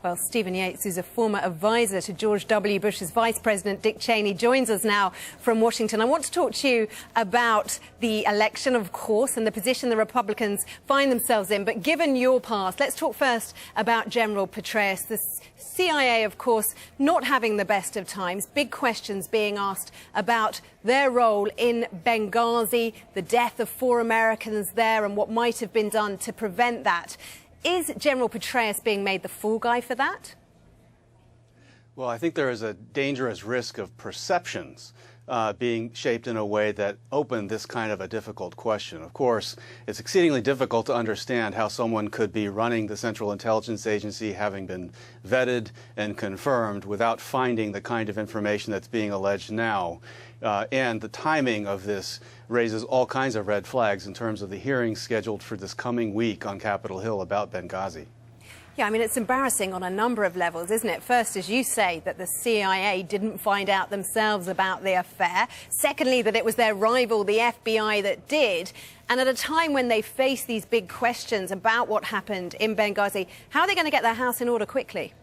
Well, Stephen Yates, who's a former advisor to George W. Bush's Vice President Dick Cheney, joins us now from Washington. I want to talk to you about the election, of course, and the position the Republicans find themselves in. But given your past, let's talk first about General Petraeus. The CIA, of course, not having the best of times. Big questions being asked about their role in Benghazi, the death of 4 Americans there, and what might have been done to prevent that. Is General Petraeus being made the fool guy for that? Well, I think there is a dangerous risk of perceptions being shaped in a way that open this kind of a difficult question. Of course, it's exceedingly difficult to understand how someone could be running the Central Intelligence Agency, having been vetted and confirmed, without finding the kind of information that's being alleged now. And the timing of this raises all kinds of red flags in terms of the hearings scheduled for this coming week on Capitol Hill about Benghazi. Yeah, I mean, it's embarrassing on a number of levels, isn't it? First, as you say, that the CIA didn't find out themselves about the affair. Secondly, that it was their rival, the FBI, that did. And at a time when they face these big questions about what happened in Benghazi, how are they going to get their house in order quickly?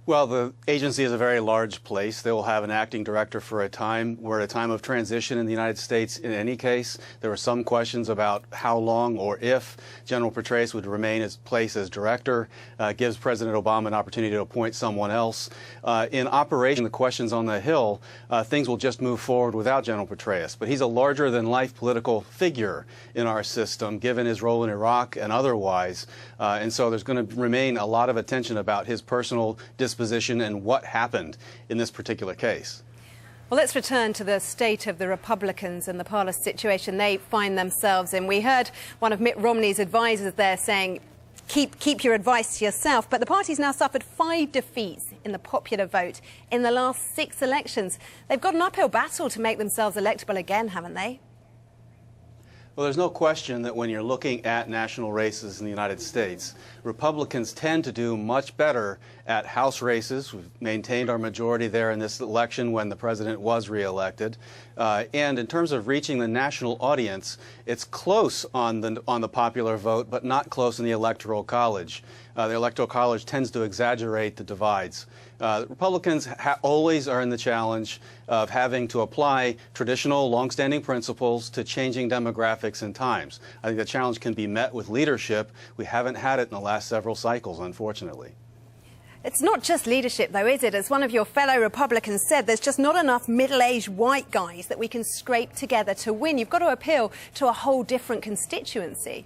Well, the agency is a very large place. They will have an acting director for a time. We're at a time of transition in the United States in any case. There were some questions about how long or if General Petraeus would remain his place as director. Gives President Obama an opportunity to appoint someone else. In operation, the questions on the Hill, things will just move forward without General Petraeus. But he's a larger-than-life political figure in our system, given his role in Iraq and otherwise. And so there's going to remain a lot of attention about his personal disposition and what happened in this particular case. Well, let's return to the state of the Republicans and the parlous situation they find themselves in. We heard one of Mitt Romney's advisors there saying, keep your advice to yourself. But the party's now suffered 5 defeats in the popular vote in the last 6 elections. They've got an uphill battle to make themselves electable again, haven't they? Well, there's no question that when you're looking at national races in the United States, Republicans tend to do much better at House races. We've maintained our majority there in this election when the president was reelected. And in terms of reaching the national audience, it's close on the popular vote, but not close in the Electoral College. The Electoral College tends to exaggerate the divides. Republicans always are in the challenge of having to apply traditional, longstanding principles to changing demographics and times. I think the challenge can be met with leadership. We haven't had it in the last several cycles, unfortunately. It's not just leadership, though, is it? As one of your fellow Republicans said, there's just not enough middle-aged white guys that we can scrape together to win. You've got to appeal to a whole different constituency.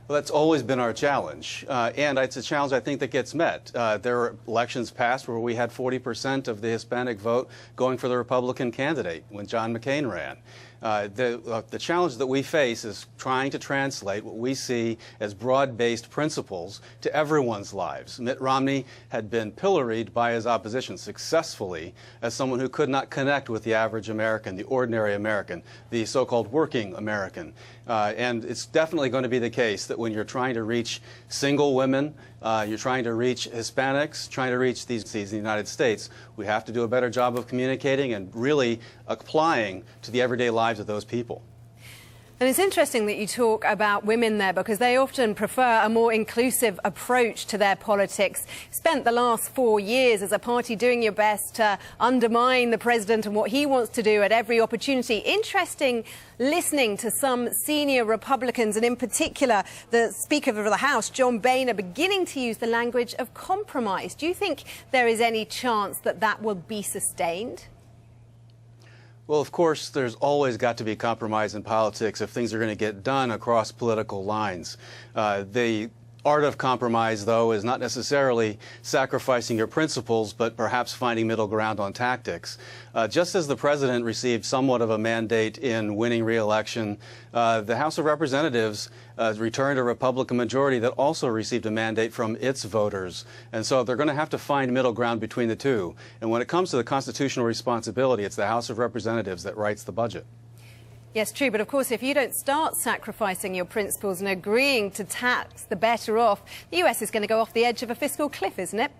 Well, that's always been our challenge, and it's a challenge I think that gets met. There were elections past where we had 40% of the Hispanic vote going for the Republican candidate when John McCain ran. The challenge that we face is trying to translate what we see as broad-based principles to everyone's lives. Mitt Romney had been pilloried by his opposition successfully as someone who could not connect with the average American, the ordinary American, the so-called working American. And it's definitely going to be the case that when you're trying to reach single women, you're trying to reach Hispanics, trying to reach these in the United States, we have to do a better job of communicating and really applying to the everyday lives of those people. And it's interesting that you talk about women there because they often prefer a more inclusive approach to their politics. Spent the last 4 years as a party doing your best to undermine the president and what he wants to do at every opportunity. Interesting listening to some senior Republicans, and in particular the Speaker of the House, John Boehner, beginning to use the language of compromise. Do you think there is any chance that that will be sustained? Well, of course, there's always got to be compromise in politics if things are going to get done across political lines. The art of compromise, though, is not necessarily sacrificing your principles, but perhaps finding middle ground on tactics. Just as the president received somewhat of a mandate in winning re-election, the House of Representatives returned a Republican majority that also received a mandate from its voters. And so they're going to have to find middle ground between the two. And when it comes to the constitutional responsibility, it's the House of Representatives that writes the budget. Yes, true. But of course, if you don't start sacrificing your principles and agreeing to tax the better off, the US is going to go off the edge of a fiscal cliff, isn't it?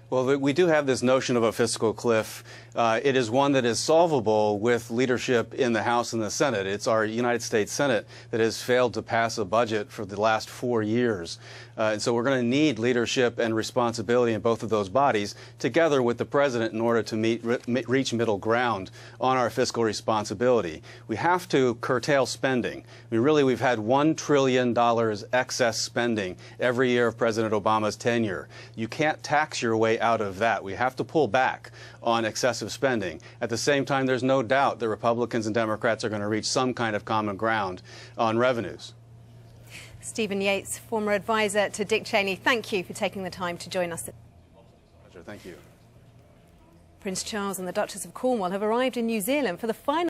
Well, we do have this notion of a fiscal cliff. It is one that is solvable with leadership in the House and the Senate. It's our United States Senate that has failed to pass a budget for the last 4 years. And so we're going to need leadership and responsibility in both of those bodies together with the president in order to reach middle ground on our fiscal responsibility. We have to curtail spending. We've had $1 trillion excess spending every year of President Obama's tenure. You can't tax your way out of that. We have to pull back on excessive spending. At the same time, there's no doubt that Republicans and Democrats are going to reach some kind of common ground on revenues. Stephen Yates, former advisor to Dick Cheney, thank you for taking the time to join us. Pleasure. Thank you. Prince Charles and the Duchess of Cornwall have arrived in New Zealand for the final